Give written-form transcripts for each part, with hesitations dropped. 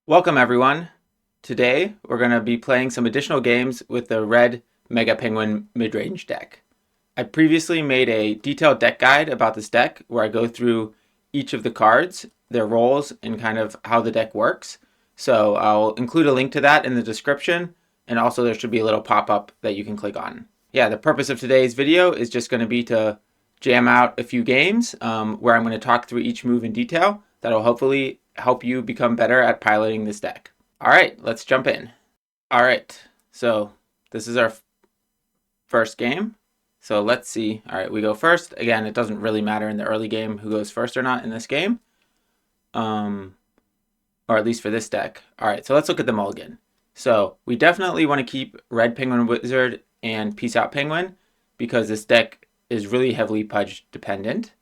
Welcome everyone. Today we're going to be playing some additional games with the RedMegaPenguin midrange deck. I previously made a detailed deck guide about this deck where I go through each of the cards, their roles, and kind of how the deck works. So I'll include a link to that in the description, and also there should be a little pop-up that you can click on. Yeah, the purpose of today's video is just going to be to jam out a few games where I'm going to talk through each move in detail. That'll hopefully help you become better at piloting this deck. All right, let's jump in. All right, so this is our first game. So let's see. All right, we go first. Again, it doesn't really matter in the early game who goes first or not in this game. Or at least for this deck. All right, so let's look at the mulligan. So we definitely want to keep Red Penguin Wizard and PeaceOutPenguin because this deck is really heavily Pudgy dependent.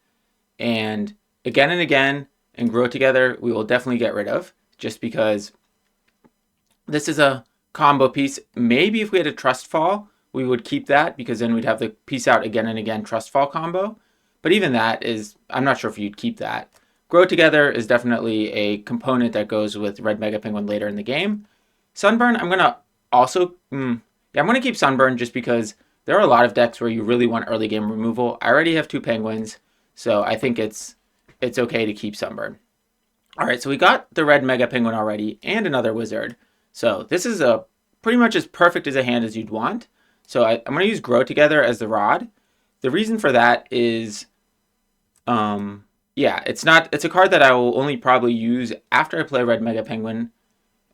And again, and GrowTogether we will definitely get rid of just because this is a combo piece. Maybe if we had a TrustFall, we would keep that because then we'd have the Peace Out Again and Again TrustFall combo. But even that is, I'm not sure if you'd keep that. GrowTogether is definitely a component that goes with RedMegaPenguin later in the game. Sunburn, I'm going to also, I'm going to keep Sunburn just because there are a lot of decks where you really want early game removal. I already have 2 penguins, so I think it's okay to keep Sunburn. All right, so we got the RedMegaPenguin already and another wizard. So this is a pretty much as perfect as a hand as you'd want. So I'm going to use GrowTogether as the rod. The reason for that is, yeah, it's a card that I will only probably use after I play RedMegaPenguin.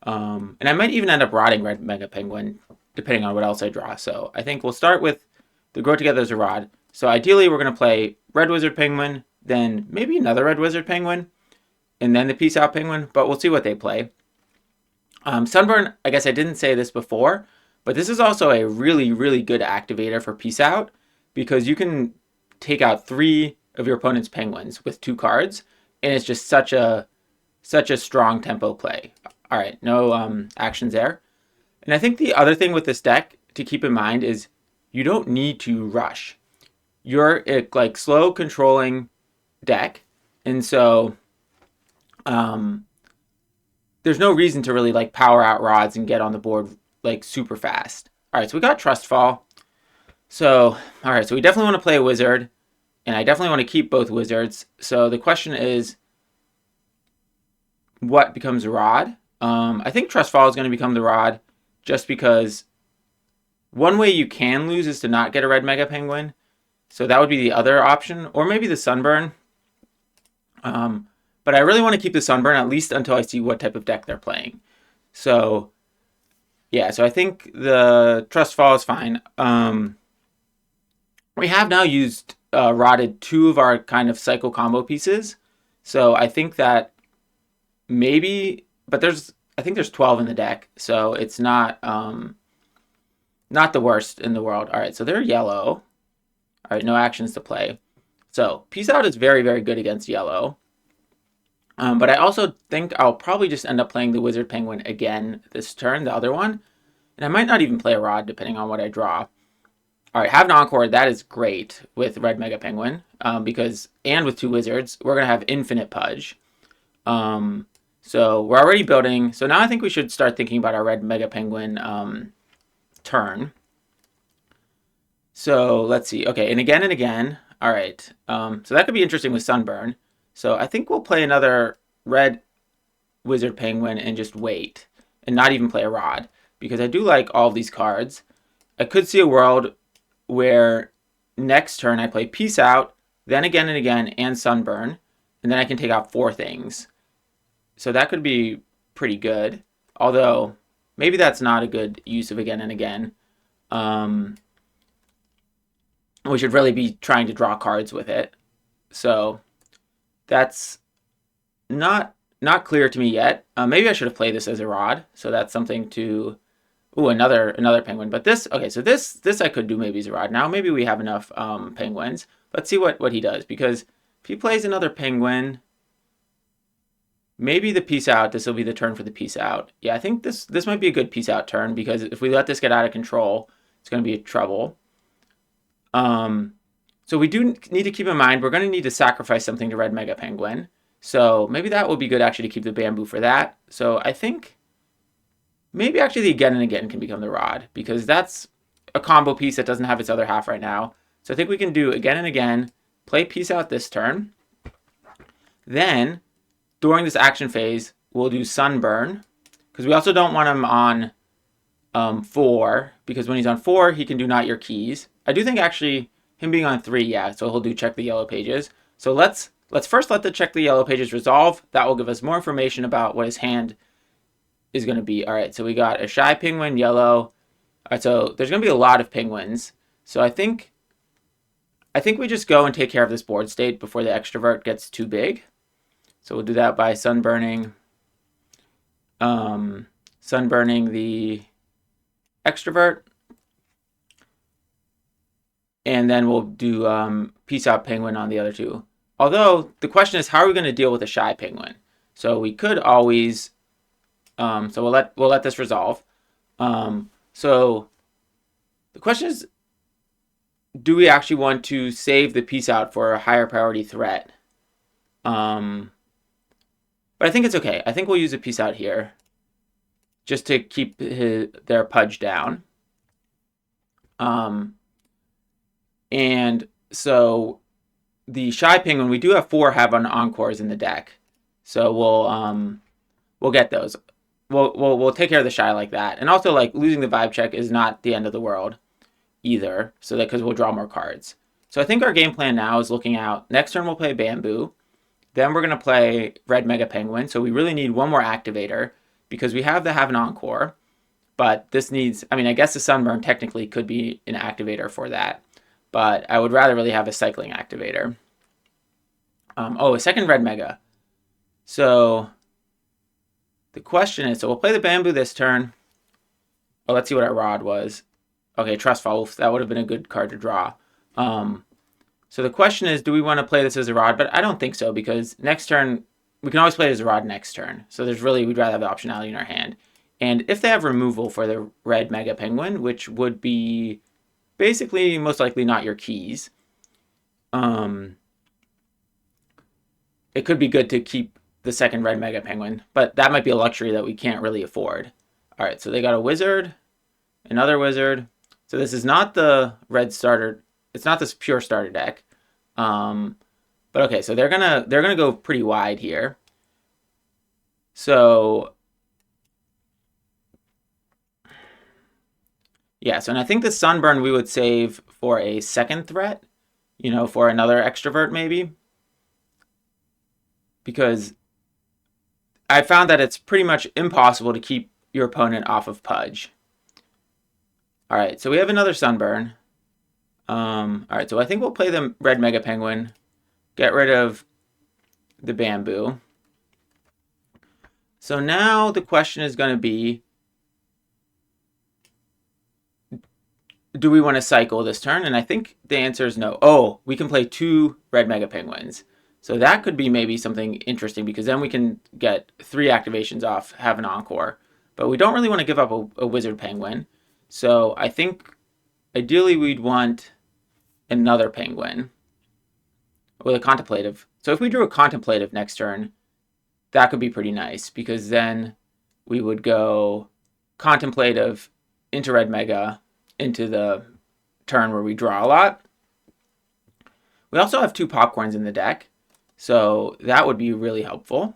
And I might even end up rodding RedMegaPenguin depending on what else I draw. So I think we'll start with the GrowTogether as a rod. So ideally we're going to play RedWizardPenguin, then maybe another RedWizardPenguin, and then the PeaceOutPenguin, but we'll see what they play. Sunburn, I guess I didn't say this before, but this is also a really, really good activator for Peace Out because you can take out 3 of your opponent's penguins with 2 cards, and it's just such a strong tempo play. All right, no actions there. And I think the other thing with this deck to keep in mind is you don't need to rush. You're like slow controlling deck, and so there's no reason to really like power out rods and get on the board like super fast. All right, so we got TrustFall. So all right, so we definitely want to play a wizard, and I definitely want to keep both wizards. So the question is, what becomes a rod? I think TrustFall is going to become the rod just because one way you can lose is to not get a RedMegaPenguin. So that would be the other option, or maybe the Sunburn. But I really want to keep the Sunburn at least until I see what type of deck they're playing. So yeah, so I think the TrustFall is fine. We have now used rodded 2 of our kind of cycle combo pieces. So I think that maybe, but I think there's 12 in the deck, so it's not the worst in the world. All right, so they're yellow. All right, no actions to play. So Peace Out is very, very good against yellow. But I also think I'll probably just end up playing the Wizard Penguin again this turn, the other one. And I might not even play a rod depending on what I draw. All right, HaveanEncore, that is great with RedMegaPenguin because, and with 2 wizards, we're going to have infinite Pudge. So we're already building. So now I think we should start thinking about our RedMegaPenguin turn. So let's see. Okay, and again. All right. So that could be interesting with Sunburn. So I think we'll play another Red Wizard Penguin and just wait and not even play a rod because I do like all of these cards. I could see a world where next turn I play Peace Out, then again and Sunburn, and then I can take out 4 things. So that could be pretty good. Although maybe that's not a good use of again and again. We should really be trying to draw cards with it. So that's not clear to me yet. Maybe I should have played this as a rod. So that's something to... Ooh, another penguin. But this... Okay, so this I could do maybe as a rod. Now maybe we have enough penguins. Let's see what he does. Because if he plays another penguin... Maybe the Peace Out. This will be the turn for the Peace Out. Yeah, I think this might be a good Peace Out turn. Because if we let this get out of control, it's going to be trouble. So we do need to keep in mind we're going to need to sacrifice something to RedMegaPenguin. So maybe that would be good actually to keep the bamboo for that. So I think maybe actually the Again and Again can become the rod, because that's a combo piece that doesn't have its other half right now. So I think we can do Again and Again, play Peace Out this turn. Then, during this action phase, we'll do Sunburn, because we also don't want him on 4, because when he's on 4, he can do Not Your Keys. I do think actually him being on 3, yeah, so he'll do Check the Yellow Pages. So let's first let the Check the Yellow Pages resolve. That will give us more information about what his hand is going to be. All right, so we got a Shy Penguin, yellow. All right, so there's going to be a lot of penguins. So I think we just go and take care of this board state before the extrovert gets too big. So we'll do that by sunburning the extrovert. And then we'll do PeaceOutPenguin on the other two. Although the question is, how are we going to deal with a Shy Penguin? So we could always, so we'll let this resolve. So the question is, do we actually want to save the Peace Out for a higher priority threat? But I think it's okay. I think we'll use a Peace Out here, just to keep their Pudge down. And so the Shy Penguin, we do have 4 HaveanEncores in the deck, so we'll get those. We'll take care of the Shy like that, and also like losing the vibe check is not the end of the world either, so that because we'll draw more cards. So I think our game plan now is looking out. Next turn we'll play Bamboo, then we're gonna play RedMegaPenguin. So we really need one more activator because we have the HaveanEncore, but this needs. I mean, I guess the Sunburn technically could be an activator for that, but I would rather really have a cycling activator. A second Red Mega. So the question is, so we'll play the Bamboo this turn. Oh, let's see what our rod was. Okay, TrustFall. That would have been a good card to draw. So the question is, do we want to play this as a rod? But I don't think so, because next turn, we can always play it as a rod next turn. So we'd rather have the optionality in our hand. And if they have removal for the RedMegaPenguin, which would be basically most likely Not Your Keys, it could be good to keep the second RedMegaPenguin, but that might be a luxury that we can't really afford. All right, so they got a wizard, another wizard. So this is not the red starter. It's not this pure starter deck. But okay, so they're gonna go pretty wide here. So yeah, so and I think the Sunburn we would save for a second threat, for another extrovert maybe. Because I found that it's pretty much impossible to keep your opponent off of Pudge. All right, so we have another Sunburn. All right, so I think we'll play the RedMegaPenguin, get rid of the Bamboo. So now the question is going to be, do we want to cycle this turn? And I think the answer is no. Oh, we can play 2 RedMegaPenguins. So that could be maybe something interesting, because then we can get 3 activations off HaveanEncore. But we don't really want to give up a Wizard Penguin. So I think ideally we'd want another Penguin with a Contemplative. So if we drew a Contemplative next turn, that could be pretty nice, because then we would go Contemplative into Red Mega into the turn where we draw a lot. We also have 2 Popcorns in the deck, so that would be really helpful.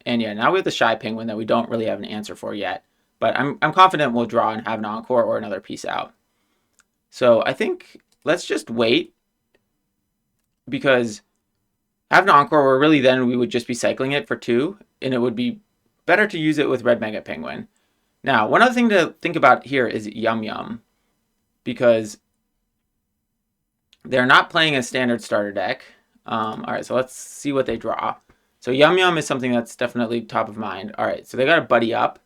And yeah, now we have the Shy Penguin that we don't really have an answer for yet, but I'm confident we'll draw and have an Encore or another Peace Out. So I think let's just wait, because have an Encore where really then we would just be cycling it for 2, and it would be better to use it with RedMegaPenguin. Now, one other thing to think about here is Yum Yum, because they're not playing a standard starter deck. All right, so let's see what they draw. So Yum Yum is something that's definitely top of mind. All right, so they got a Buddy Up.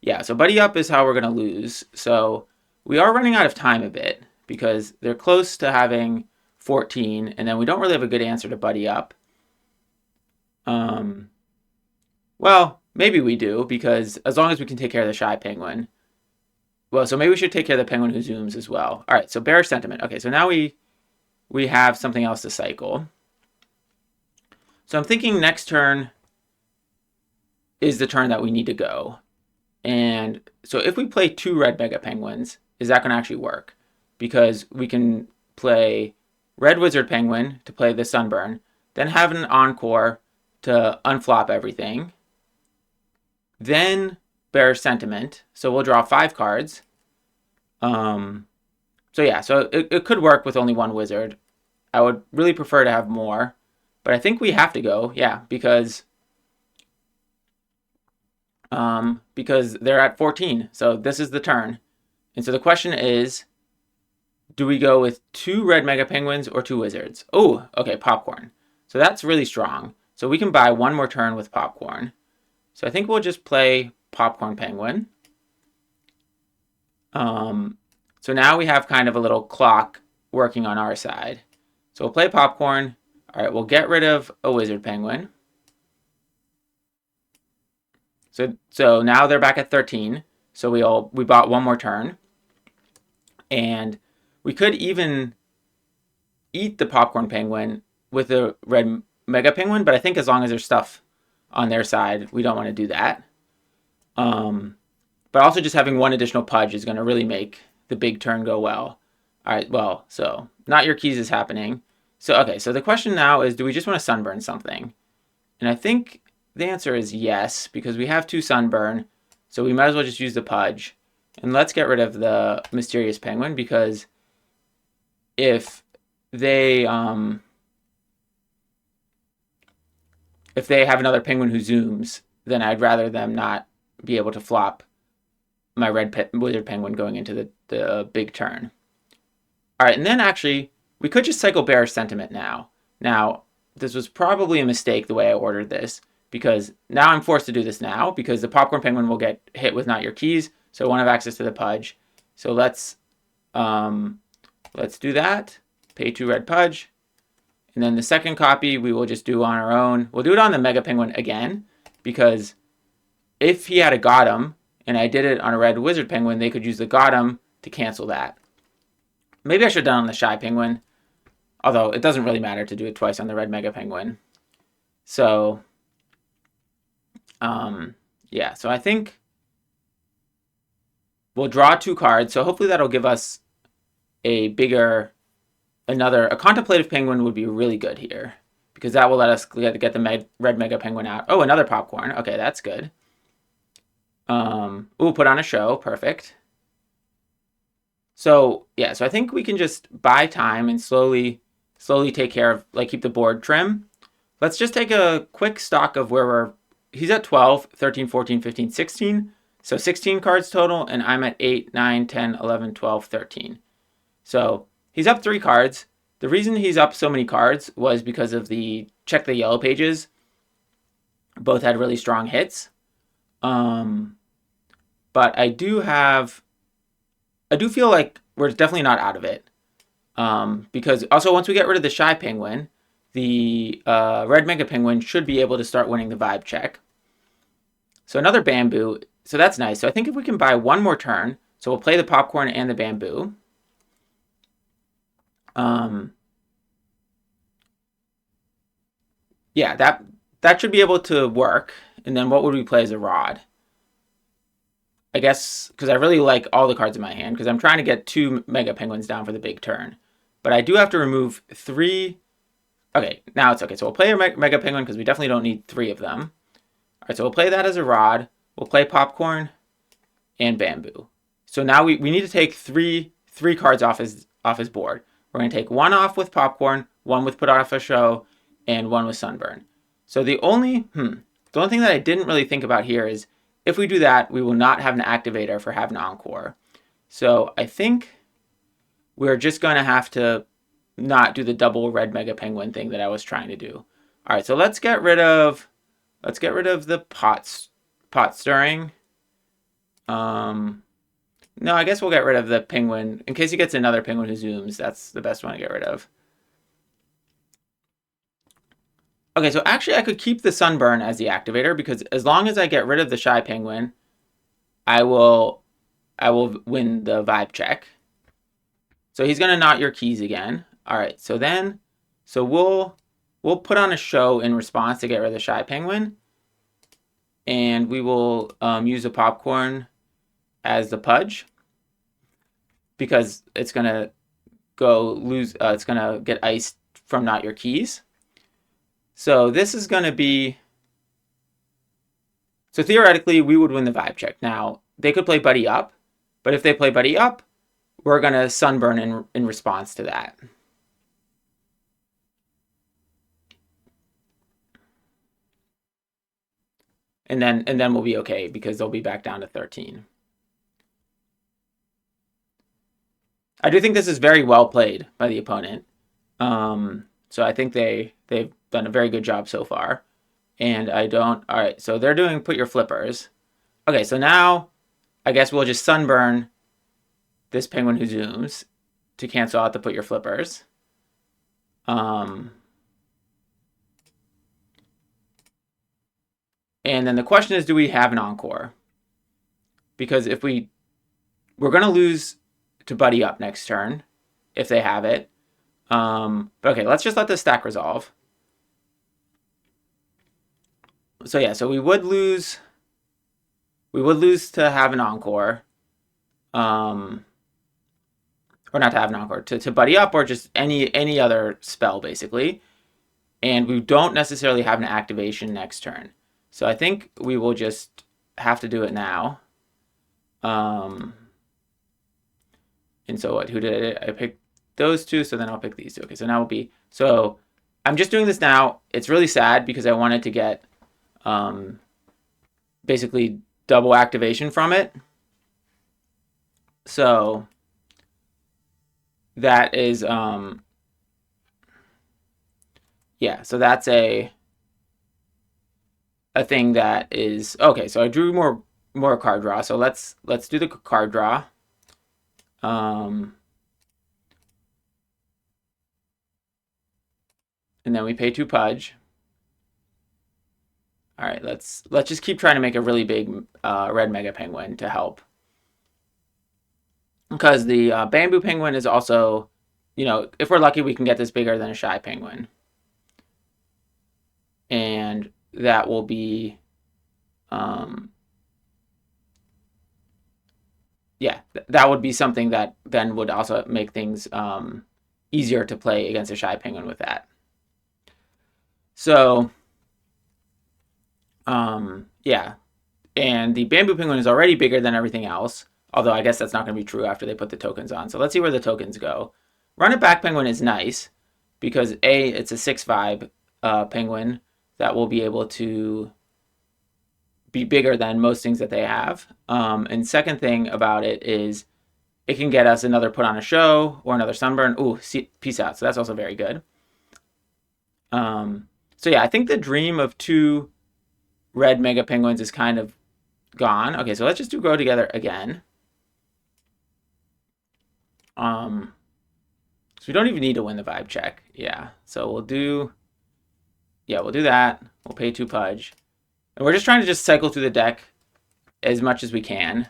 Yeah, so Buddy Up is how we're going to lose. So we are running out of time a bit, because they're close to having 14, and then we don't really have a good answer to Buddy Up. Well, maybe we do, because as long as we can take care of the Shy Penguin. Well, so maybe we should take care of the Penguin who zooms as well. All right, so BearishSentiment. Okay, so now we have something else to cycle. So I'm thinking next turn is the turn that we need to go. And so if we play 2 red Mega Penguins, is that going to actually work? Because we can play RedWizardPenguin to play the Sunburn, then have an Encore to unflop everything, then BearishSentiment, so we'll draw 5 cards. So yeah, so it could work with only 1 wizard. I would really prefer to have more, but I think we have to go, yeah, because they're at 14, so this is the turn. And so the question is, do we go with 2 red Mega Penguins or 2 wizards? Oh, okay, Popcorn. So that's really strong. So we can buy 1 more turn with Popcorn. So I think we'll just play PopcornPenguin. So now we have kind of a little clock working on our side. So we'll play Popcorn. All right, we'll get rid of a Wizard Penguin. So now they're back at 13. So we bought 1 more turn. And we could even eat the Popcorn Penguin with a red Mega Penguin, but I think as long as there's stuff on their side, we don't want to do that. But also just having 1 additional Pudge is going to really make the big turn go well. All right, well, so not your keys is happening. So, okay, so the question now is, do we just want to Sunburn something? And I think the answer is yes, because we have 2 Sunburn, so we might as well just use the Pudge. And let's get rid of the Mysterious Penguin, because if they have another penguin who zooms, then I'd rather them not be able to flop my red Wizard Penguin going into the big turn. All right, and then actually, we could just cycle BearishSentiment now. Now, this was probably a mistake the way I ordered this, because now I'm forced to do this now, because the Popcorn Penguin will get hit with not your keys, so I won't have access to the Pudge. So let's do that. Pay 2 red Pudge. And then the second copy we will just do on our own. We'll do it on the Mega Penguin again, because if he had a got him, and I did it on a red Wizard Penguin, they could use the got him to cancel that. Maybe I should have done on the Shy Penguin, although it doesn't really matter to do it twice on the red Mega Penguin. So, yeah, so I think we'll draw 2 cards. So hopefully that'll give us a Contemplative Penguin would be really good here, because that will let us get the red Mega Penguin out. Oh, another Popcorn. Okay, that's good. Ooh, put on a show. Perfect. So, yeah, so I think we can just buy time and slowly take care of, like, keep the board trim. Let's just take a quick stock of where he's at 12, 13, 14, 15, 16. So 16 cards total, and I'm at 8, 9, 10, 11, 12, 13. So he's up 3 cards. The reason he's up so many cards was because of the check the yellow pages. Both had really strong hits. But I do feel like we're definitely not out of it. Because also once we get rid of the Shy Penguin, the red Mega Penguin should be able to start winning the vibe check. So another Bamboo. So that's nice. So I think if we can buy 1 more turn, so we'll play the Popcorn and the Bamboo. Yeah, that should be able to work. And then what would we play as a Rod? I guess, because I really like all the cards in my hand, because I'm trying to get 2 Mega Penguins down for the big turn. But I do have to remove 3. Okay, now it's okay. So we'll play a Mega Penguin, because we definitely don't need 3 of them. All right, so we'll play that as a Rod. We'll play Popcorn and Bamboo. So now we need to take three cards off his board. We're going to take 1 off with Popcorn, 1 with PutonaShow, and 1 with Sunburn. So the only thing that I didn't really think about here is, if we do that, we will not have an activator for HaveanEncore. So I think we're just going to have to not do the double red Mega Penguin thing that I was trying to do. All right, so let's get rid of the pot stirring. No, I guess we'll get rid of the penguin in case he gets another penguin who zooms. That's the best one to get rid of. Okay, so actually I could keep the Sunburn as the activator, because as long as I get rid of the Shy Penguin, I will win the vibe check. So he's gonna knot your keys again. All right, so we'll put on a show in response to get rid of the Shy Penguin. and we will use a popcorn as the pudge because it's gonna it's gonna get iced from not your keys. So this is gonna be, so theoretically we would win the vibe check. Now they could play buddy up, but if they play buddy up, we're gonna sunburn in response to that. And then we'll be okay because they'll be back down to 13. I do think this is very well played by the opponent. So I think they've done a very good job so far. And I don't, all right, so they're doing put your flippers. Okay, so now I guess we'll just sunburn this penguin who zooms to cancel out the put your flippers. And then the question is, do we have an encore? Because if we're going to lose to buddy up next turn if they have it. But okay, let's just let this stack resolve. So yeah, so we would lose to have an encore. Or not to have an encore, to buddy up, or just any other spell basically. And we don't necessarily have an activation next turn. So I think we will just have to do it now. And so what, who did it? I picked those two, so then I'll pick these two. Okay, so now we'll be, so I'm just doing this now. It's really sad because I wanted to get basically double activation from it. So that is, yeah, so that's a thing that is, okay, so I drew more card draw. So let's do the card draw. And then we pay 2 pudge. All right, let's just keep trying to make a really big RedMegaPenguin to help. Because the BambooPenguin is also, you know, if we're lucky, we can get this bigger than a shy penguin. And that will be, yeah, that would be something that then would also make things easier to play against a shy penguin with that. So, yeah, and the BambooPenguin is already bigger than everything else, although I guess that's not going to be true after they put the tokens on. So let's see where the tokens go. RunItBackPenguin is nice because A, it's a 6 vibe penguin that will be able to be bigger than most things that they have. And second thing about it is it can get us another PutonaShow or another sunburn. Ooh, peace out. So that's also very good. So yeah, I think the dream of 2 RedMegaPenguins is kind of gone. Okay, so let's just do GrowTogether again. So we don't even need to win the vibe check. Yeah, so we'll do that. We'll pay 2 pudge. And we're just trying to just cycle through the deck as much as we can.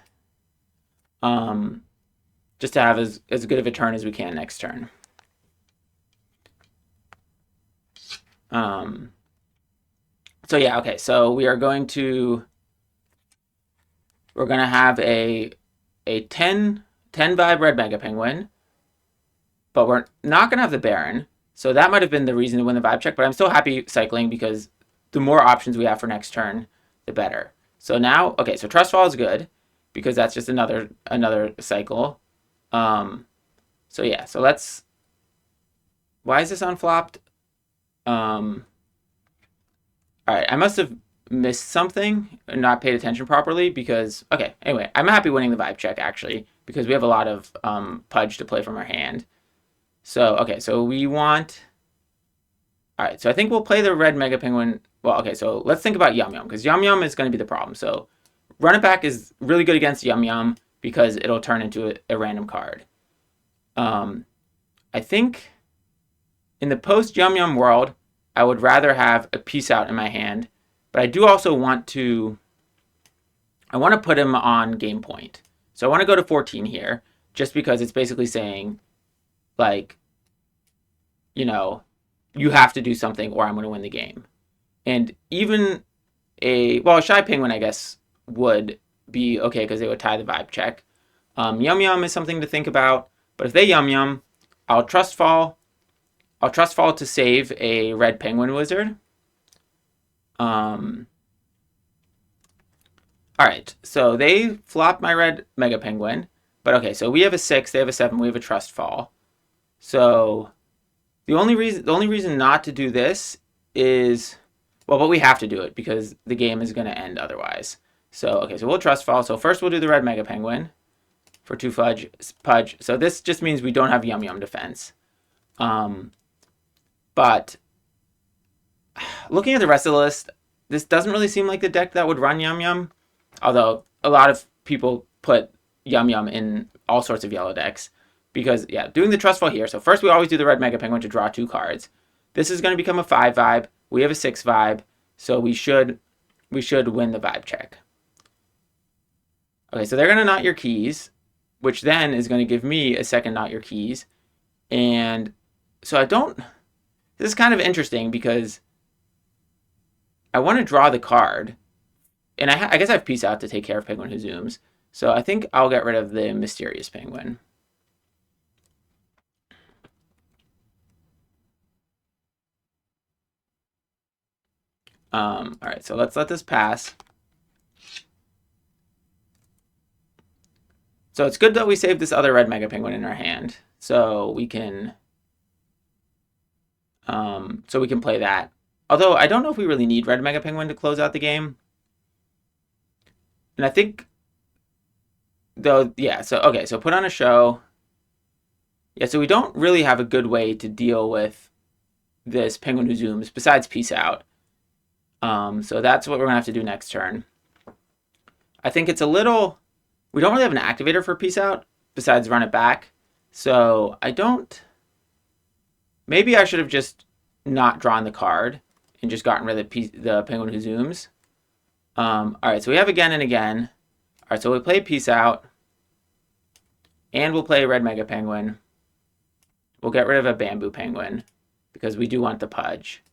Just to have as good of a turn as we can next turn. So yeah, okay, so we're going to have a 10 vibe RedMegaPenguin, but we're not going to have the Baron. So that might have been the reason to win the vibe check, but I'm still happy cycling because the more options we have for next turn, the better. So now, okay, so TrustFall is good because that's just another cycle. So yeah, so let's, why is this unflopped? All right, I must have missed something and not paid attention properly because, okay, anyway, I'm happy winning the vibe check actually because we have a lot of pudge to play from our hand. So, okay, so we want, all right, so I think we'll play the RedMegaPenguin. Well, okay, so let's think about Yum Yum because Yum Yum is going to be the problem. So Run It Back is really good against Yum Yum because it'll turn into a random card. I think in the post Yum Yum world, I would rather have a Peace Out in my hand, but I do also want to, I want to put him on game point. So I want to go to 14 here just because it's basically saying, like, you know, you have to do something or I'm going to win the game. And even a Shy Penguin, I guess, would be okay because they would tie the vibe check. Yum Yum is something to think about, but if they Yum Yum, I'll TrustFall. I'll TrustFall to save a red penguin wizard. All right, so they flopped my red Mega Penguin, but okay, so we have a 6, they have a 7, we have a TrustFall. So the only reason not to do this is, well, but we have to do it because the game is going to end otherwise. So okay, so we'll TrustFall. So first we'll do the red Mega Penguin for 2 Pudge. So this just means we don't have Yum Yum defense. But looking at the rest of the list, this doesn't really seem like the deck that would run Yum Yum. Although a lot of people put Yum Yum in all sorts of yellow decks. Because, yeah, doing the TrustFall here. So first we always do the red Mega Penguin to draw 2 cards. This is going to become a 5 vibe. We have a 6 vibe. So we should win the vibe check. Okay, so they're going to knot your keys, which then is going to give me a second knot your keys. And so this is kind of interesting because I want to draw the card. And I guess I have Peace Out to take care of Penguin Who Zooms. So I think I'll get rid of the Mysterious Penguin. All right, so let's let this pass. So it's good that we saved this other red Mega Penguin in our hand, so we can play that. Although I don't know if we really need red Mega Penguin to close out the game. And I think, though, yeah. So okay, so put on a show. Yeah, so we don't really have a good way to deal with this Penguin Who Zooms besides Peace Out. So that's what we're gonna have to do next turn. I think it's a little. We don't really have an activator for Peace Out besides Run It Back. So I don't. Maybe I should have just not drawn the card and just gotten rid of the Penguin Who Zooms. All right, so we have Again and Again. All right, so we play Peace Out. And we'll play Red Mega Penguin. We'll get rid of a BambooPenguin because we do want the Pudge.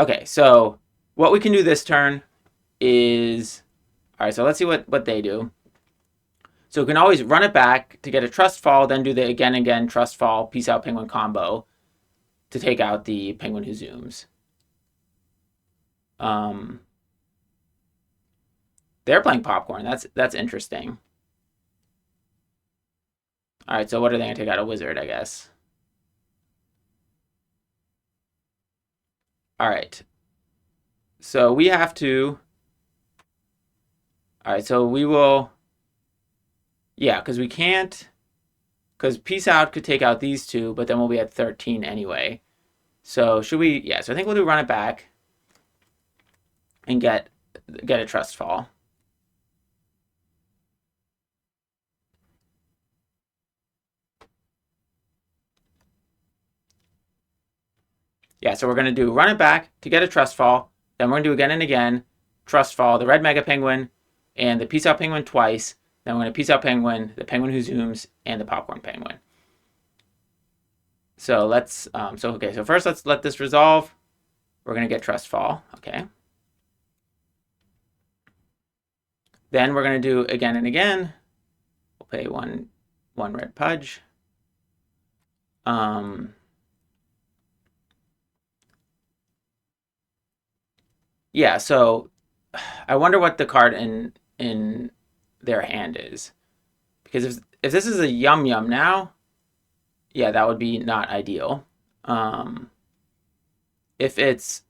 Okay, so what we can do this turn is... All right, so let's see what they do. So we can always Run It Back to get a TrustFall, then do the Again TrustFall, Peace Out Penguin combo to take out the Penguin Who Zooms. They're playing Popcorn. That's interesting. All right, so what are they going to take out? A Wizard, I guess. All right. So we have to... All right, so we will... Yeah, because we can't... Because Peace Out could take out these two, but then we'll be at 13 anyway. So should we... Yeah, so I think we'll do Run It Back and get a TrustFall. Yeah, so we're going to do Run It Back to get a TrustFall. Then we're going to do Again and Again, TrustFall, the Red Mega Penguin, and the Peace Out Penguin twice. Then we're going to Peace Out Penguin, the Penguin Who Zooms, and the Popcorn Penguin. So let's, so first let's let this resolve. We're going to get TrustFall, okay. Then we're going to do Again and Again. We'll play one red Pudge. Yeah, so I wonder what the card in their hand is. Because if this is a Yum Yum now, yeah, that would be not ideal. If it's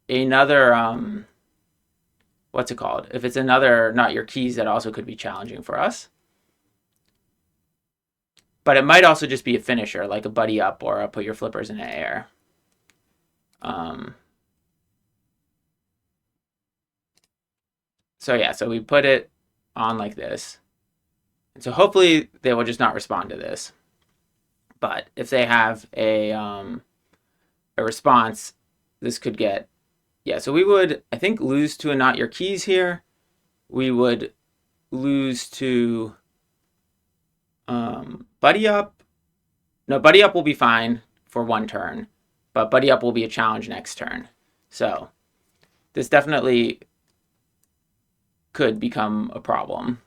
another, what's it called? If it's another Not Your Keys, that also could be challenging for us. But it might also just be a finisher, like a Buddy Up or a Put Your Flippers in the Air. So yeah, so we put it on like this. And so hopefully they will just not respond to this. But if they have a response, this could get... Yeah, so we would, I think, lose to a Not Your Keys here. We would lose to Buddy Up. No, Buddy Up will be fine for one turn. but Buddy Up will be a challenge next turn. So this definitely could become a problem.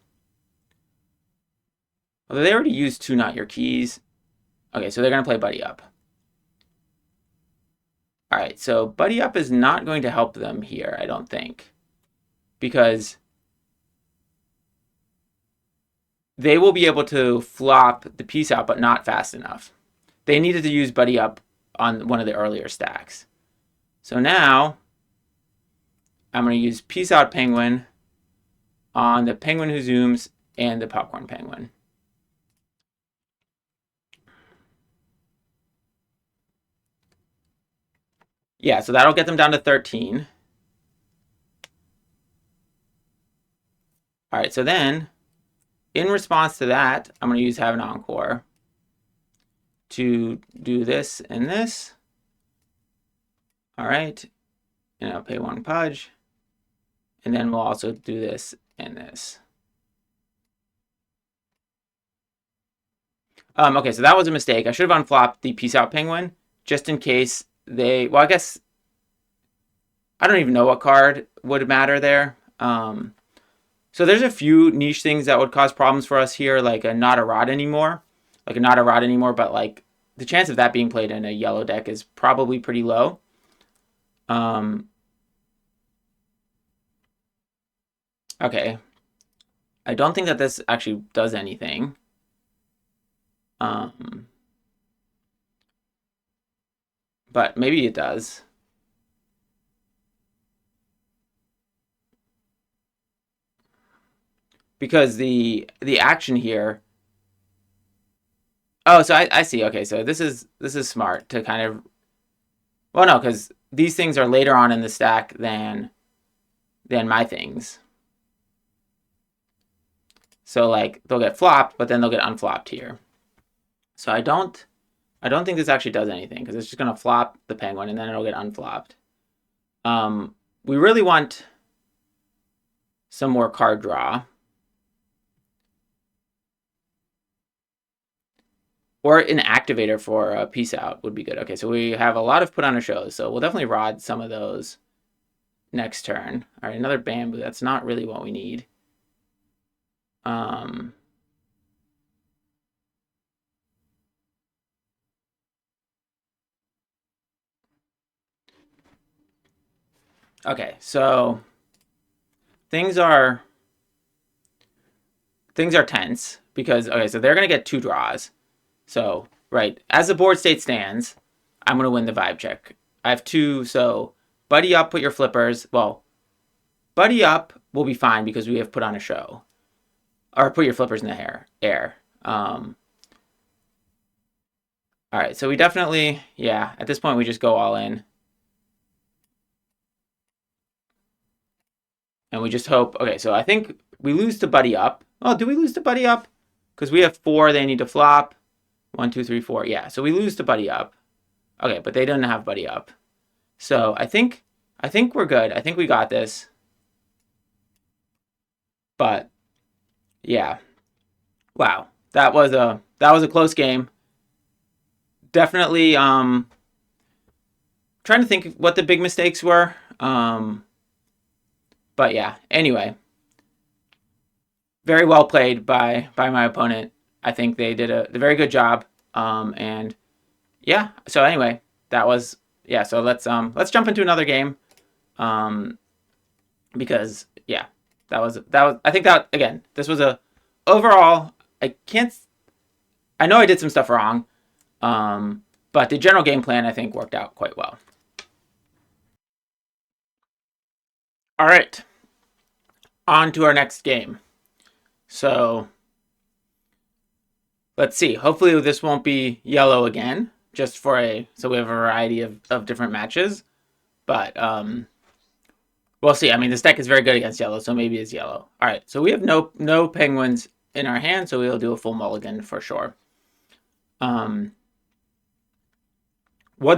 Although they already used 2 Not Your Keys. Okay, so they're going to play Buddy Up. All right, so Buddy Up is not going to help them here, I don't think. Because they will be able to flop the Peace Out, but not fast enough. They needed to use Buddy Up on one of the earlier stacks. So now I'm going to use PeaceOutPenguin on the Penguin Who Zooms and the PopcornPenguin. Yeah, so that'll get them down to 13. All right, so then in response to that, I'm going to use HaveanEncore to do this and this. All right, and I'll pay 1 Pudge. And then we'll also do this and this. Okay, so that was a mistake. I should have unflopped the PeaceOutPenguin just in case they... Well, I guess... I don't even know what card would matter there. So there's a few niche things that would cause problems for us here, like a Not a Rod Anymore. Like a Not a Rod Anymore, but like the chance of that being played in a yellow deck is probably pretty low. Okay. I don't think that this actually does anything. But maybe it does. Because the action here... Oh, so I see. Okay, so this is smart to kind of... Well, no, because these things are later on in the stack than my things. So like they'll get flopped, but then they'll get unflopped here. So I don't think this actually does anything because it's just gonna flop the penguin and then it'll get unflopped. We really want some more card draw. Or an activator for a Peace Out would be good. Okay, so we have a lot of PutonaShows, so we'll definitely rod some of those next turn. All right, another Bamboo. That's not really what we need. Okay, so things are tense because, okay, so they're going to get 2 draws. So, right, as the board state stands, I'm going to win the vibe check. I have 2, so Buddy Up, put your flippers. Well, Buddy Up will be fine because we have PutonaShow. Or put your flippers in the air. All right, so we definitely, yeah, at this point we just go all in. And we just hope, okay, so I think we lose to Buddy Up. Oh, do we lose to Buddy Up? Because we have 4 they need to flop. 1, 2, 3, 4. Yeah, so we lose to Buddy Up. Okay, but they didn't have Buddy Up. So I think we're good. I think we got this. But yeah. Wow. That was a close game. Definitely trying to think what the big mistakes were. But yeah, anyway. Very well played by my opponent. I think they did a very good job. And yeah, so anyway, that was, yeah, so let's jump into another game. Because yeah, that was I think that, again, this was a overall, I know I did some stuff wrong. But the general game plan I think worked out quite well. All right. On to our next game. So let's see. Hopefully this won't be yellow again, just for so we have a variety of different matches. But we'll see. I mean, this deck is very good against yellow, so maybe it's yellow. All right, so we have no penguins in our hand, so we'll do a full mulligan for sure. One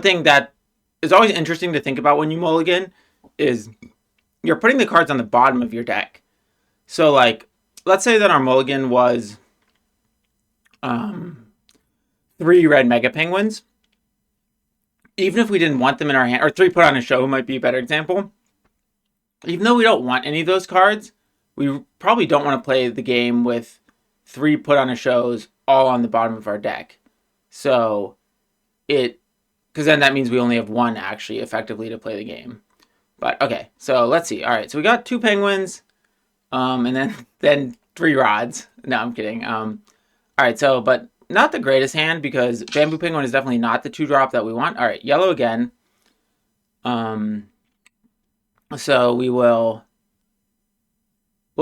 thing that is always interesting to think about when you mulligan is you're putting the cards on the bottom of your deck. So like, let's say that our mulligan was 3 RedMegaPenguins. even if we didn't want them in our hand, or 3 PutonaShow might be a better example. Even though we don't want any of those cards, we probably don't want to play the game with 3 PutonaShows all on the bottom of our deck. So because then that means we only have 1 actually effectively to play the game. But okay, so let's see. All right, so we got 2 penguins, and then 3 rods. No, I'm kidding. All right, so but not the greatest hand because BambooPenguin is definitely not the 2-drop that we want. All right, yellow again. So we'll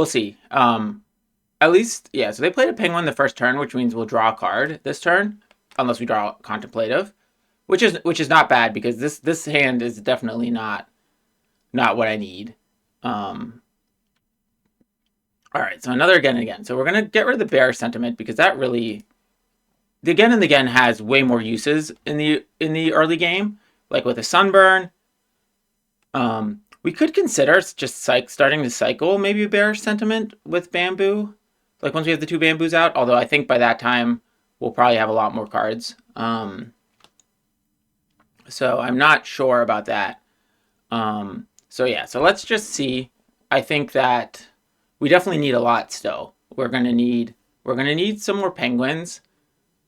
see. At least, yeah, so they played a penguin the first turn, which means we'll draw a card this turn, unless we draw contemplative, which is not bad because this hand is definitely not what I need. All right, so another again and again. So we're gonna get rid of the BearishSentiment because that really, the again and again has way more uses in the early game, like with a sunburn. We could consider just starting to cycle maybe a BearishSentiment with bamboo, like once we have the 2 bamboos out. Although I think by that time we'll probably have a lot more cards. So I'm not sure about that. So yeah, so let's just see. I think that we definitely need a lot still. We're gonna need some more penguins.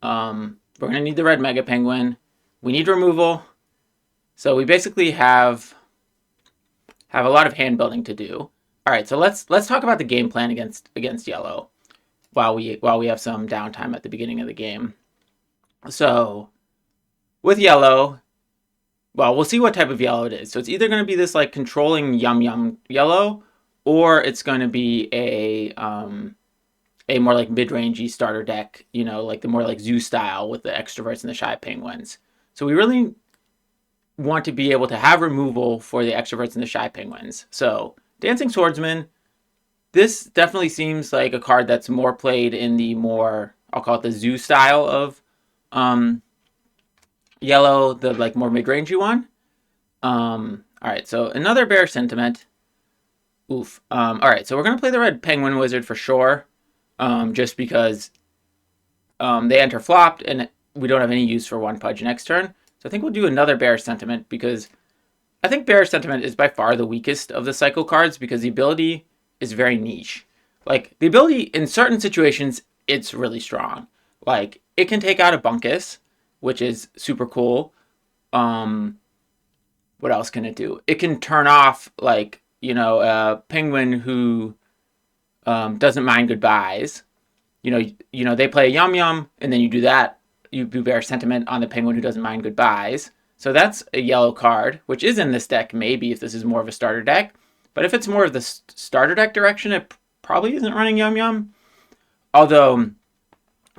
We're gonna need the RedMegaPenguin. We need removal. So we basically have a lot of hand building to do. All right, so let's talk about the game plan against yellow while we have some downtime at the beginning of the game. So with yellow, well, we'll see what type of yellow it is. So it's either going to be this like controlling yum yellow, or it's going to be a more like mid-rangey starter deck, like the more like zoo style with the extroverts and the shy penguins. So we really want to be able to have removal for the extroverts and the shy penguins. So Dancing Swordsman, this definitely seems like a card that's more played in the more, I'll call it the zoo style of yellow, the like more mid-rangey one. All right, so another BearishSentiment. Oof. All right, so we're gonna play the red penguin wizard for sure, just because they enter flopped and we don't have any use for 1 Pudge next turn. So I think we'll do another BearishSentiment because I think BearishSentiment is by far the weakest of the cycle cards because the ability is very niche. Like, the ability in certain situations, it's really strong. Like, it can take out a Bunkus, which is super cool. What else can it do? It can turn off, like, a penguin who doesn't mind goodbyes. They play a yum, and then you do that. You do BearishSentiment on the penguin who doesn't mind goodbyes. So that's a yellow card, which is in this deck maybe if this is more of a starter deck. But if it's more of the starter deck direction, it probably isn't running yum. Although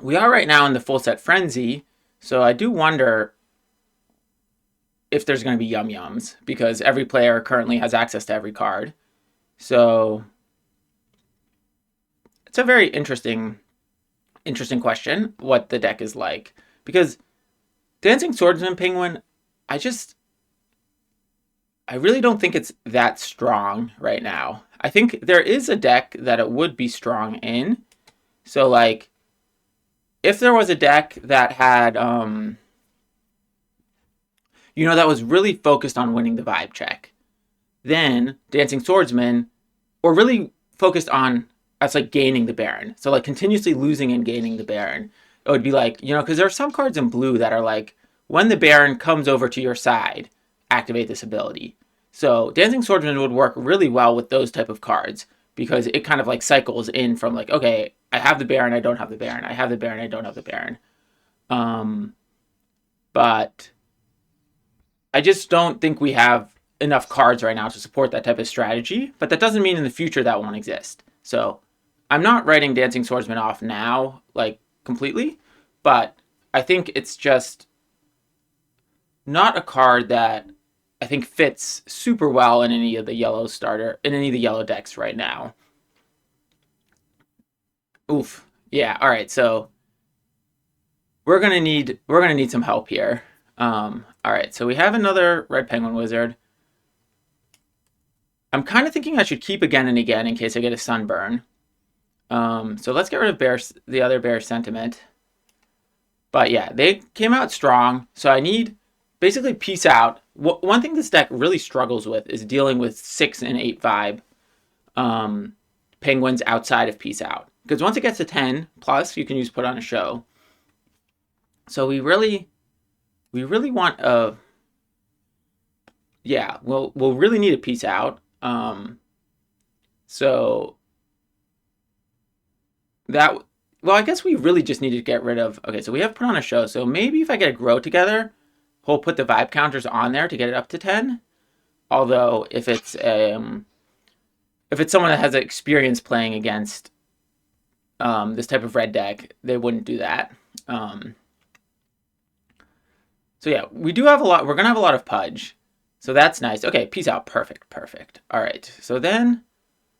we are right now in the full set frenzy, so I do wonder if there's going to be yums because every player currently has access to every card. So it's a very interesting question what the deck is like, because Dancing Swordsman Penguin, I really don't think it's that strong right now. I think there is a deck that it would be strong in. So like if there was a deck that had that was really focused on winning the vibe check, then Dancing Swordsman, or really focused on as like gaining the Baron. So like continuously losing and gaining the Baron. It would be like, because there are some cards in blue that are like, when the Baron comes over to your side, activate this ability. So Dancing Swordsman would work really well with those type of cards because it kind of like cycles in from like, okay, I have the Baron, I don't have the Baron. I have the Baron, I don't have the Baron. But I just don't think we have enough cards right now to support that type of strategy. But that doesn't mean in the future that won't exist. So I'm not writing Dancing Swordsman off now, like completely, but I think it's just not a card that I think fits super well in any of the yellow decks right now. Oof. Yeah, all right. So we're gonna need some help here. All right, so we have another red penguin wizard. I'm kind of thinking I should keep again and again in case I get a sunburn. So let's get rid of the other BearishSentiment. But yeah, they came out strong. So I need basically Peace Out. One thing this deck really struggles with is dealing with 6 and 8 vibe penguins outside of Peace Out. Because once it gets to 10 plus, you can use Put on a Show. So we really want a, yeah, we'll really need a Peace Out. So that, well, I guess we really just need to get rid of, okay, so we have Put on a Show. So maybe if I get a Grow Together, we'll put the vibe counters on there to get it up to 10. Although if it's someone that has experience playing against this type of red deck, they wouldn't do that. So yeah, we do have a lot. We're gonna have a lot of Pudge, so that's nice. Okay, Peace Out, perfect. All right, so then,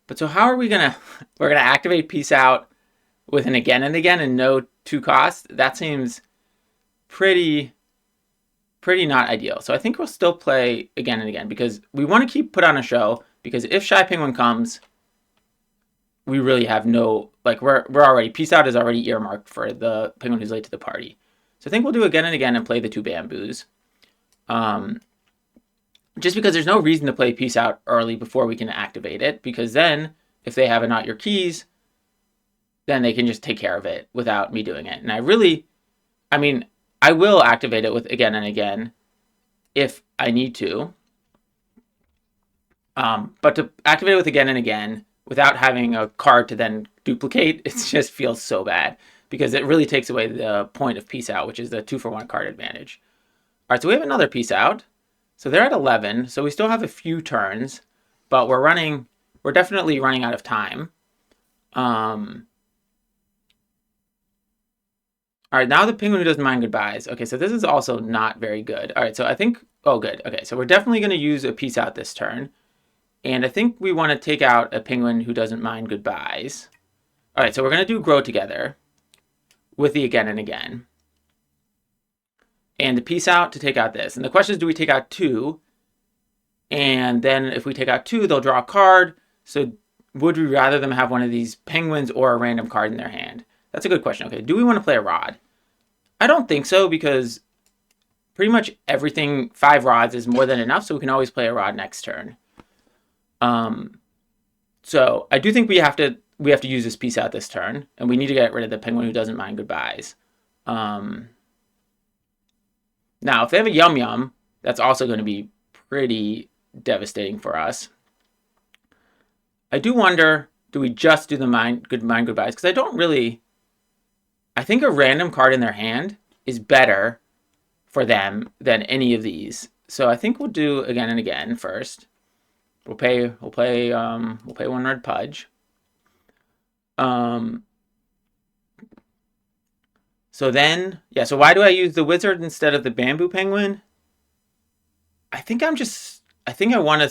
but so how are we gonna? We're gonna activate Peace Out with an Again and Again and no 2 cost. That seems pretty not ideal. So I think we'll still play Again and Again because we want to keep Put on a Show, because if Shy Penguin comes, we really have no, like, we're already, Peace Out is already earmarked for the penguin who's late to the party. So I think we'll do Again and Again and play the 2 bamboos. Just because there's no reason to play Peace Out early before we can activate it, because then if they have a Not Your Keys, then they can just take care of it without me doing it. And I will activate it with Again and Again if I need to. But to activate it with Again and Again without having a card to then duplicate, it just feels so bad, because it really takes away the point of Peace Out, which is the 2-for-1 card advantage. All right, so we have another Peace Out. So they're at 11, so we still have a few turns, but we're definitely running out of time. All right, now the penguin who doesn't mind goodbyes. Okay, so this is also not very good. All right, so I think, oh, good. Okay, so we're definitely going to use a Peace Out this turn. And I think we want to take out a penguin who doesn't mind goodbyes. All right, so we're going to do Grow Together with the Again and Again. And the Peace Out to take out this. And the question is, do we take out 2? And then if we take out 2, they'll draw a card. So would we rather them have one of these penguins or a random card in their hand? That's a good question. Okay, do we want to play a rod? I don't think so, because pretty much everything, 5 rods is more than enough, so we can always play a rod next turn. So I do think we have to use this Peace Out this turn, and we need to get rid of the penguin who doesn't mind goodbyes. Now, if they have a Yum Yum, that's also going to be pretty devastating for us. I do wonder, do we just do the mind goodbyes? Because I think a random card in their hand is better for them than any of these. So I think we'll do Again and Again first. We'll play 1 red Pudge. So then, yeah, so why do I use the wizard instead of the BambooPenguin? I think I want to,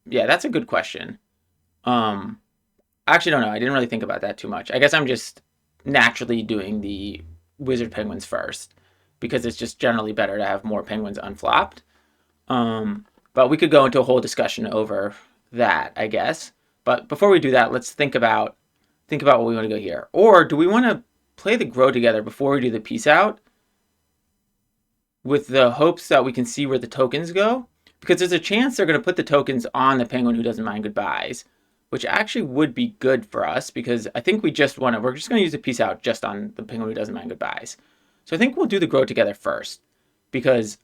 yeah, that's a good question. I actually don't know. I didn't really think about that too much. I guess I'm just naturally doing the wizard penguins first, because it's just generally better to have more penguins unflopped. But we could go into a whole discussion over that, I guess. But before we do that, let's think about what we want to go here. Or do we want to play the Grow Together before we do the Peace Out, with the hopes that we can see where the tokens go? Because there's a chance they're going to put the tokens on the penguin who doesn't mind goodbyes, which actually would be good for us, because I think we're just going to use the Peace Out just on the penguin who doesn't mind goodbyes. So I think we'll do the Grow Together first, because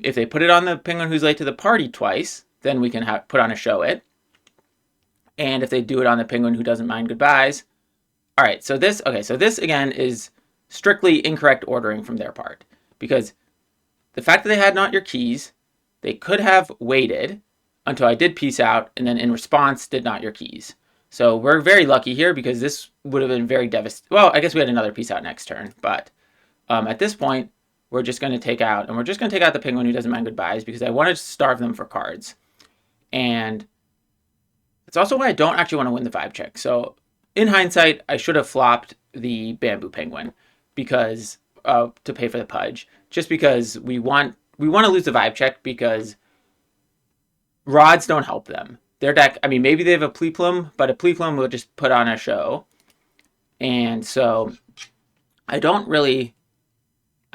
if they put it on the penguin who's late to the party twice, then we can put on a show it. And if they do it on the penguin who doesn't mind goodbyes. All right, so this again is strictly incorrect ordering from their part, because the fact that they had Not Your Keys, they could have waited until I did Peace Out and then in response did Not Your Keys. So we're very lucky here, because this would have been very devastating. Well, I guess we had another Peace Out next turn, but at this point, we're just going to take out the penguin who doesn't mind goodbyes, because I wanted to starve them for cards. And it's also why I don't actually want to win the vibe check. So in hindsight, I should have flopped the BambooPenguin, because to pay for the Pudge, just because we want to lose the vibe check, because rods don't help them. Their deck, I mean, maybe they have a Pleplum, but a Pleplum will just put on a show. And so I don't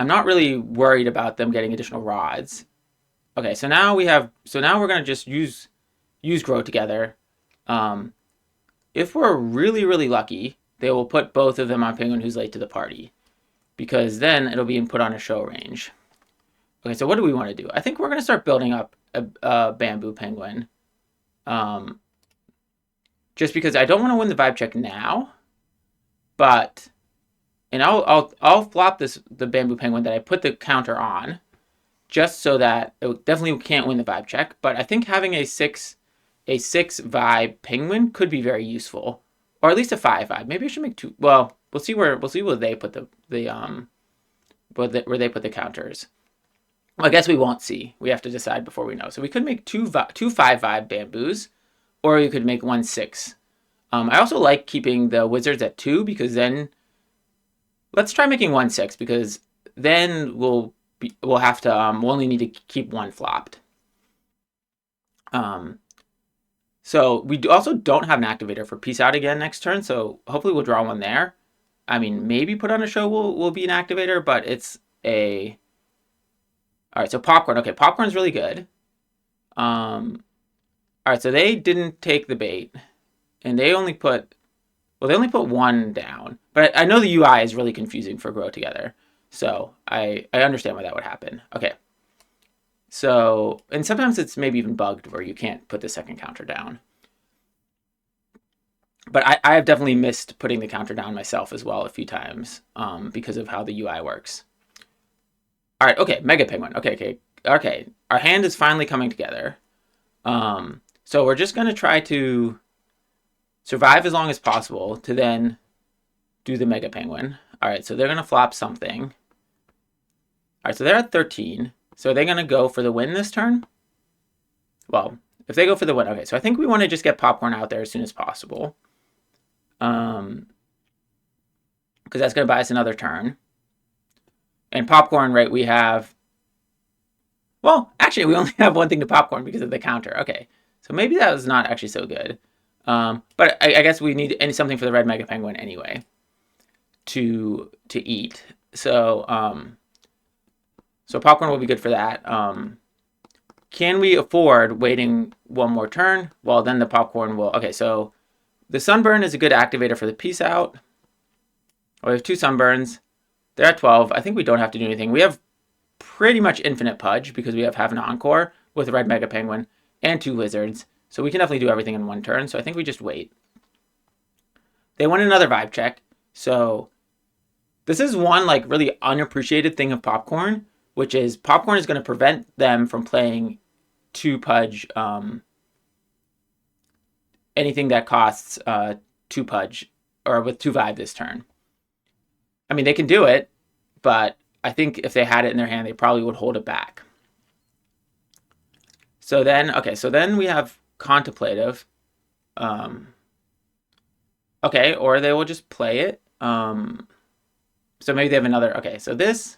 I'm not really worried about them getting additional rods. Okay, so now we're gonna just use GrowTogether. If we're really, really lucky, they will put both of them on Penguin Who's Late to the Party, because then it'll be put on a show range. Okay, so what do we want to do? I think we're gonna start building up a BambooPenguin. Just because I don't want to win the vibe check now, but I'll flop the BambooPenguin that I put the counter on, just so that it definitely can't win the vibe check. But I think having a 6 vibe penguin could be very useful, or at least a 5 vibe. Maybe I should make 2. Well, we'll see where they put where they put the counters. Well, I guess we won't see. We have to decide before we know. So we could make two 5 vibe bamboos, or you could make 1 6. I also like keeping the wizards at 2, because then let's try making 1 6, because then we'll have to we'll only need to keep 1 flopped. So we also don't have an activator for Peace Out again next turn, so hopefully we'll draw one there. I mean, maybe PutonaShow will be an activator, but it's a... All right, so Popcorn. Okay, Popcorn's really good. All right, so they didn't take the bait, and they only put... Well, they only put 1 down, but I know the UI is really confusing for GrowTogether, so I understand why that would happen. Okay. So, and sometimes it's maybe even bugged where you can't put the second counter down. But I have definitely missed putting the counter down myself as well a few times, because of how the UI works. All right, okay, Mega Penguin. Okay. Our hand is finally coming together. So we're just gonna try to survive as long as possible to then do the Mega Penguin. All right, so they're gonna flop something. All right, so they're at 13. So are they going to go for the win this turn? Well, if they go for the win, okay. So I think we want to just get Popcorn out there as soon as possible. Because that's going to buy us another turn. And Popcorn, right, we have... Well, actually, we only have 1 thing to Popcorn because of the counter. Okay, so maybe that was not actually so good. But I guess we need something for the RedMegaPenguin anyway to eat. So Popcorn will be good for that. Can we afford waiting 1 more turn? Well, then the Popcorn will... Okay, so the Sunburn is a good activator for the Peace Out. We have 2 Sunburns. They're at 12. I think we don't have to do anything. We have pretty much infinite Pudge because we have HaveanEncore with RedMegaPenguin and 2 Wizards. So we can definitely do everything in 1 turn. So I think we just wait. They want another vibe check. So this is one like really unappreciated thing of Popcorn, which is Popcorn is going to prevent them from playing 2 Pudge, anything that costs 2 Pudge, or with 2 Vibe this turn. I mean, they can do it, but I think if they had it in their hand, they probably would hold it back. So then, okay, so then we have Contemplative. Okay, or they will just play it. So maybe they have another, okay, so this...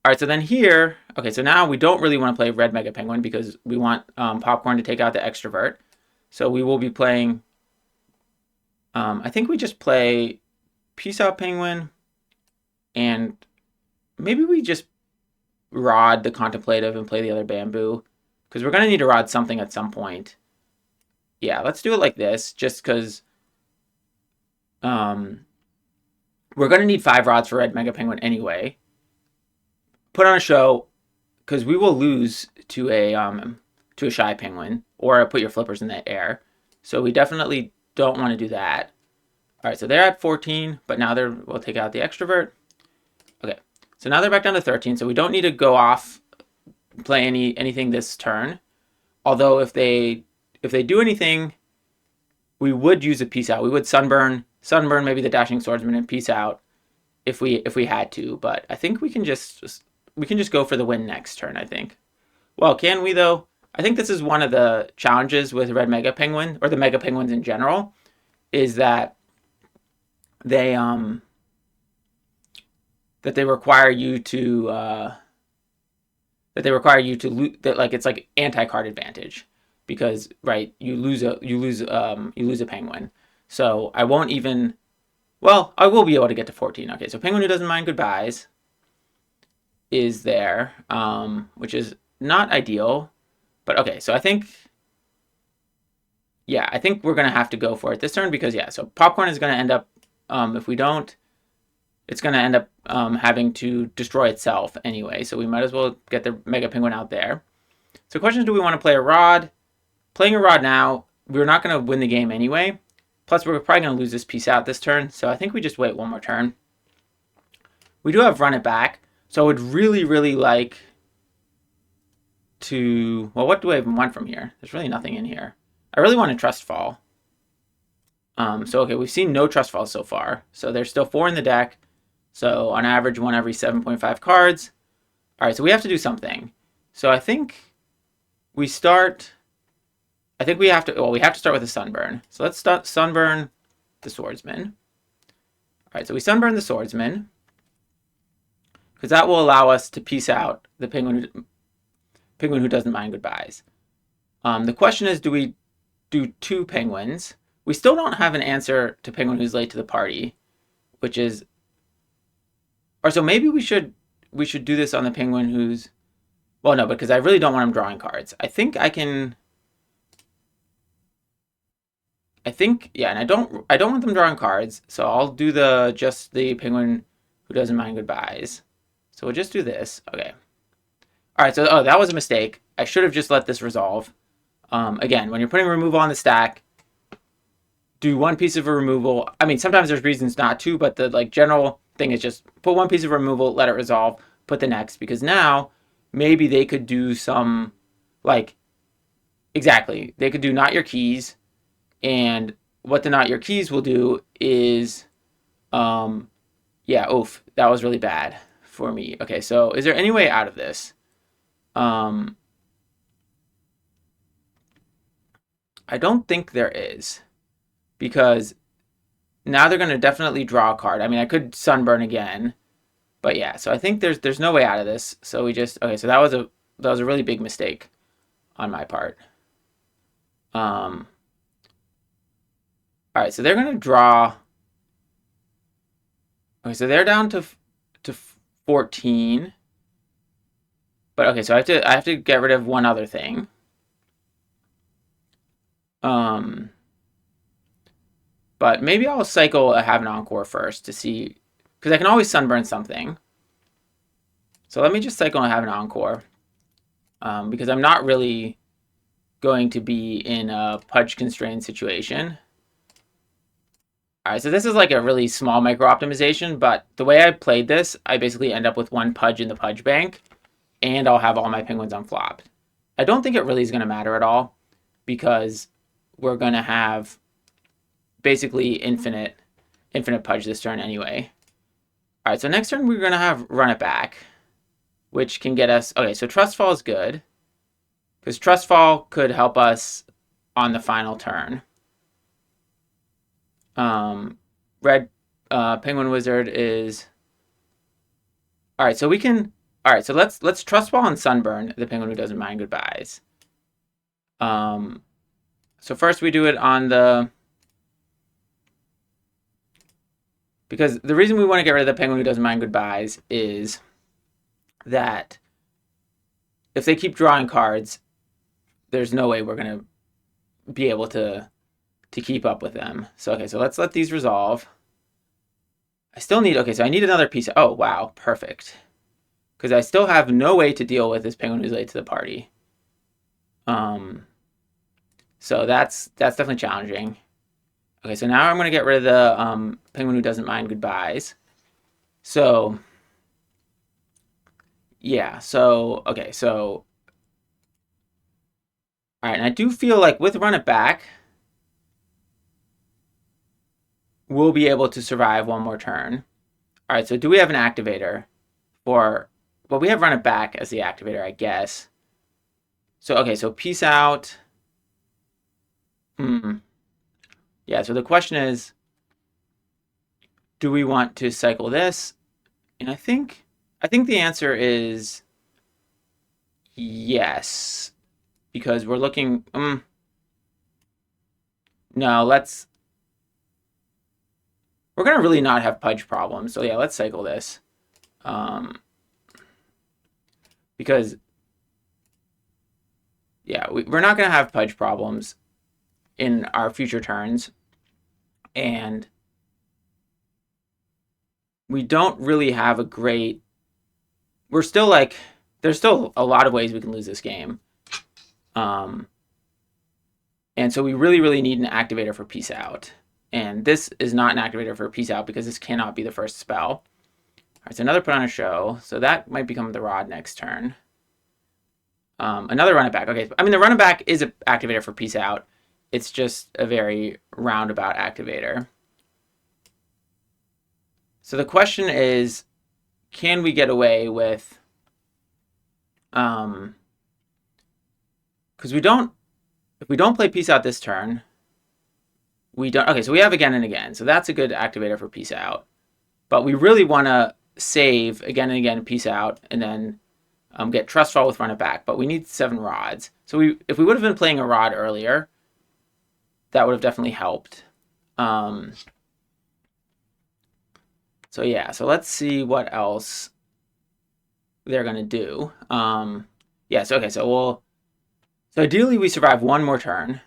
All right, so then here, okay, so now we don't really want to play RedMegaPenguin because we want Popcorn to take out the Extrovert. So we will be playing, I think we just play PeaceOutPenguin, and maybe we just rod the Contemplative and play the other Bamboo, because we're going to need to rod something at some point. Yeah, let's do it like this, just because we're going to need 5 rods for RedMegaPenguin anyway. Put on a show, because we will lose to a shy penguin, or put your flippers in the air. So we definitely don't want to do that. All right, so they're at 14, but now we'll take out the Extrovert. Okay, so now they're back down to 13, so we don't need to go off, play anything this turn. Although if they do anything, we would use a Peace Out. We would Sunburn maybe the Dashing Swordsman and Peace Out if we had to. But I think we can just go for the win next turn, I think. Well, can we though? I think this is one of the challenges with RedMegaPenguin, or the Mega Penguins in general, is that they require you to like it's like anti-card advantage, because right, you lose a penguin. So I won't even, well, I will be able to get to 14. Okay, so Penguin Who Doesn't Mind goodbyes. is there, which is not ideal. But okay, so I think, yeah, I think we're going to have to go for it this turn because, yeah, so Popcorn is going to end up, if we don't, it's going to end up having to destroy itself anyway. So we might as well get the Mega Penguin out there. So the question is, do we want to play a Rod? Playing a Rod now, we're not going to win the game anyway. Plus, we're probably going to lose this piece out this turn. So I think we just wait one more turn. We do have Run It Back. So I would really, really like to... Well, what do I even want from here? There's really nothing in here. I really want a TrustFall. So, okay, we've seen no TrustFall so far. So there's still 4 in the deck. So on average, 1 every 7.5 cards. All right, so we have to do something. So I think we start... I think we have to... Well, we have to start with a Sunburn. So let's start Sunburn the Swordsman. All right, so we Sunburn the Swordsman. Because that will allow us to peace out the penguin who doesn't mind goodbyes. The question is, do we do 2 penguins? We still don't have an answer to Penguin who's late to the party, which is... Or so maybe we should do this on the Penguin who's... Well, no, because I really don't want him drawing cards. I think I can... yeah, and I don't want them drawing cards, so I'll do just the Penguin who doesn't mind goodbyes. So we'll just do this. Okay. All right, so that was a mistake. I should have just let this resolve. Again, when you're putting removal on the stack, do 1 piece of a removal. I mean, sometimes there's reasons not to, but the general thing is just put 1 piece of removal, let it resolve, put the next, because now maybe they could do some exactly. They could do not your keys, and what the not your keys will do is, yeah, oof, that was really bad for me. Okay, so is there any way out of this? I don't think there is, because now they're going to definitely draw a card. I mean, I could Sunburn again, but yeah, so I think there's no way out of this. So we just... Okay, so that was a really big mistake on my part. All right, so they're going to draw... Okay, so they're down to 14. But okay, so I have to get rid of one other thing. But maybe I'll cycle a HaveanEncore first to see, because I can always Sunburn something. So let me just cycle a HaveanEncore, because I'm not really going to be in a Pudge constrained situation. All right, so this is like a really small micro optimization, but the way I played this, I basically end up with 1 Pudge in the Pudge bank, and I'll have all my penguins unflopped. I don't think it really is going to matter at all, because we're going to have basically infinite Pudge this turn anyway. All right, so next turn we're going to have Run It Back, which can get us... Okay, so TrustFall is good, because TrustFall could help us on the final turn. Red Penguin Wizard is... All right, so we can... All right, so let's TrustFall and Sunburn the Penguin who doesn't mind goodbyes. So first we do it on the... Because the reason we want to get rid of the Penguin who doesn't mind goodbyes is that if they keep drawing cards, there's no way we're going to be able to keep up with them. So, okay, so let's let these resolve. I still need... Okay, so I need another piece. Oh, wow, perfect. Because I still have no way to deal with this Penguin who's late to the party. So that's definitely challenging. Okay, so now I'm going to get rid of the Penguin who doesn't mind goodbyes. So, yeah, so, okay, so... All right, and I do feel like with Run It Back, we'll be able to survive one more turn. All right, so do we have an activator for... Well, we have Run It Back as the activator, I guess. So, okay, so Peace Out. Yeah, so the question is, do we want to cycle this? And I think the answer is yes, because we're looking... No, let's... We're going to really not have Pudge problems. So yeah, let's cycle this. because, yeah, we're not going to have Pudge problems in our future turns. And we don't really have a great... We're still like... There's still a lot of ways we can lose this game. And so we really, really need an activator for Peace Out. And this is not an activator for Peace Out because this cannot be the first spell. All right, so another PutonaShow. So that might become the Rod next turn. Another Run It Back. Okay, I mean, the Run It Back is an activator for Peace Out. It's just a very roundabout activator. So the question is, can we get away with... Because we don't... If we don't play Peace Out this turn, we don't... Okay, so we have Again and Again. So that's a good activator for Peace Out. But we really want to save Again and Again Peace Out and then get TrustFall with Run It Back. But we need 7 rods. So if we would have been playing a rod earlier, that would have definitely helped. So yeah, so let's see what else they're going to do. Yeah, so okay, so ideally we survive one more turn.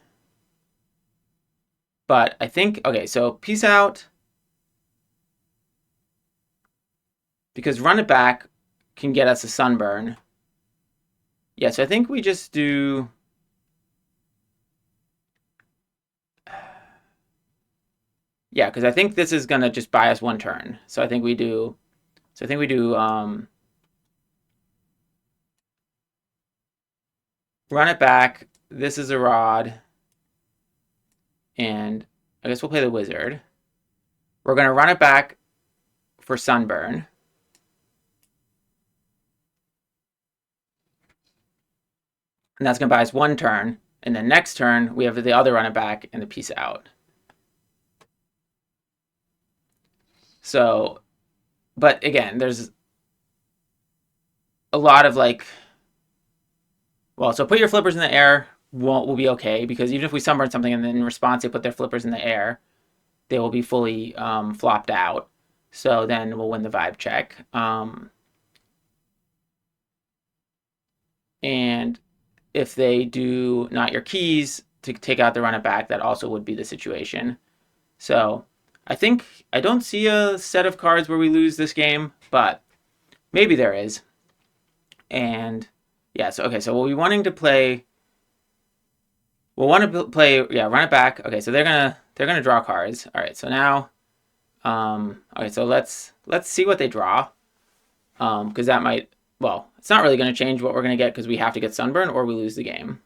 But I think, okay, so Peace Out, because Run It Back can get us a Sunburn. Yeah, so I think we just do... Yeah, because I think this is going to just buy us one turn. So I think we do... Run It Back. This is a Rod. And I guess we'll play the Wizard. We're going to Run It Back for Sunburn. And that's going to buy us one turn. And then next turn, we have the other Run It Back and the Peace Out. So, but again, there's a lot of like... Well, so put your flippers in the air will be okay, because even if we Sunburn something and then in response they put their flippers in the air, they will be fully flopped out. So then we'll win the vibe check. And if they do Not Your Keys to take out the Run It Back, that also would be the situation. So I don't see a set of cards where we lose this game, but maybe there is. And yeah, so okay, so we'll be wanting to play... We'll want to play, yeah, Run It Back. Okay, so they're gonna draw cards. All right, so now, okay, so let's see what they draw, because that might, well, it's not really going to change what we're going to get because we have to get Sunburn or we lose the game.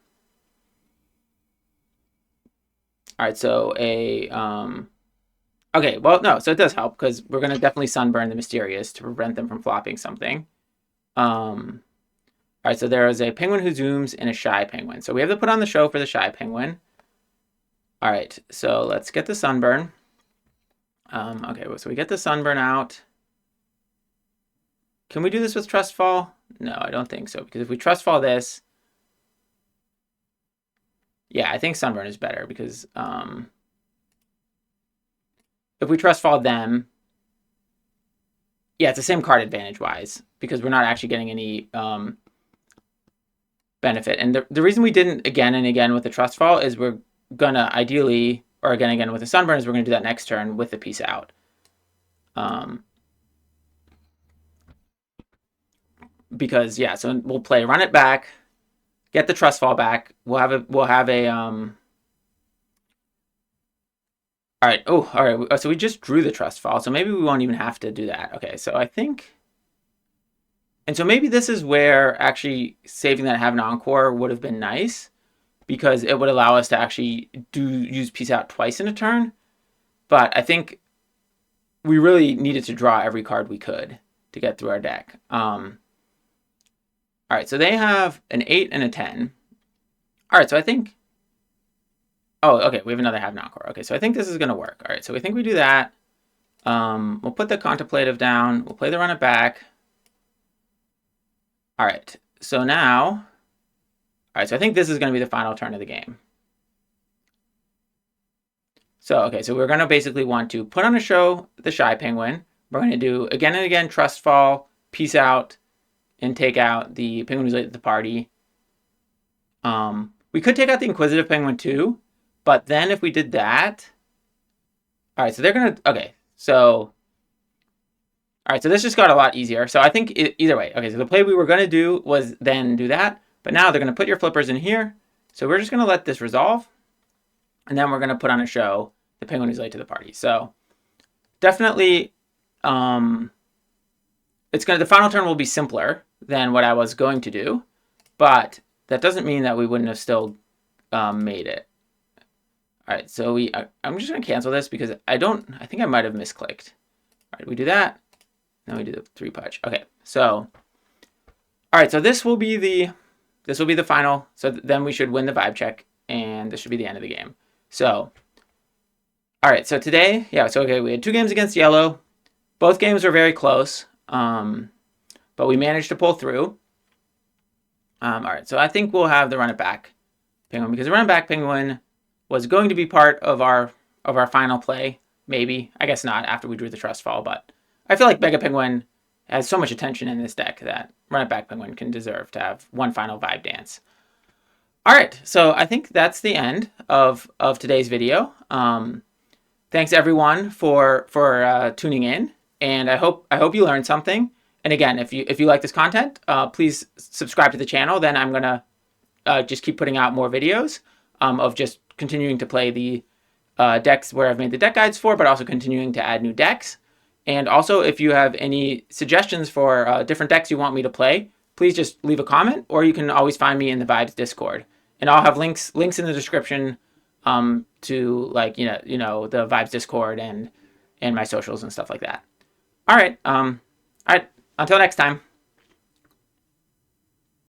All right, so okay, well, no, so it does help because we're going to definitely Sunburn the Mysterious to prevent them from flopping something. All right, so there is a Penguin Who Zooms and a Shy Penguin. So we have to put on the show for the Shy Penguin. All right, so let's get the Sunburn. Okay, so we get the Sunburn out. Can we do this with TrustFall? No, I don't think so, because if we TrustFall this... Yeah, I think Sunburn is better, because if we TrustFall them... Yeah, it's the same card advantage-wise, because we're not actually getting any... benefit. And the reason we didn't Again and Again with the TrustFall is we're gonna ideally, or again with the Sunburn, is we're gonna do that next turn with the Peace Out. Because yeah, so we'll play Run It Back, get the TrustFall back. We'll have a all right. Oh, all right. So we just drew the TrustFall, so maybe we won't even have to do that. Okay, so I think. And so maybe this is where actually saving that HaveanEncore would have been nice, because it would allow us to actually use Peace Out twice in a turn. But I think we really needed to draw every card we could to get through our deck. All right, so they have an 8 and a 10. All right, so I think... Oh, okay, we have another HaveanEncore. Okay, so I think this is going to work. All right, so we think we do that. We'll put the Contemplative down. We'll play the Run It Back. All right, so now, all right, so I think this is going to be the final turn of the game. So, okay, so we're going to basically want to put on a show the Shy Penguin. We're going to do Again and Again, TrustFall, Peace Out, and take out the penguin who's late to the party. We could take out the inquisitive penguin too, but then if we did that, all right, so they're gonna, okay, so, all right, so this just got a lot easier. So I think either way, okay, so the play we were gonna do was then do that, but now they're gonna put your flippers in here. So we're just gonna let this resolve, and then we're gonna put on a show the penguin who's late to the party. So definitely, the final turn will be simpler than what I was going to do, but that doesn't mean that we wouldn't have still made it. All right, so I'm just gonna cancel this because I think I might have misclicked. All right, we do that, then we do the 3 Pudge. Okay, so, all right, so this will be the final. So then we should win the vibe check, and this should be the end of the game. So, all right, so today, yeah, so okay, we had 2 games against yellow. Both games were very close, but we managed to pull through. All right, so I think we'll have the RunItBackPenguin because the RunItBackPenguin was going to be part of our final play. Maybe, I guess not after we drew the TrustFall, but I feel like MegaPenguin has so much attention in this deck that RunItBackPenguin can deserve to have one final vibe dance. All right, so I think that's the end of today's video. Thanks everyone for tuning in, and I hope you learned something. And again, if you like this content, please subscribe to the channel. Then I'm gonna just keep putting out more videos of just continuing to play the decks where I've made the deck guides for, but also continuing to add new decks. And also, if you have any suggestions for different decks you want me to play, please just leave a comment, or you can always find me in the Vibes Discord. And I'll have links in the description to like the Vibes Discord and my socials and stuff like that. All right. Until next time.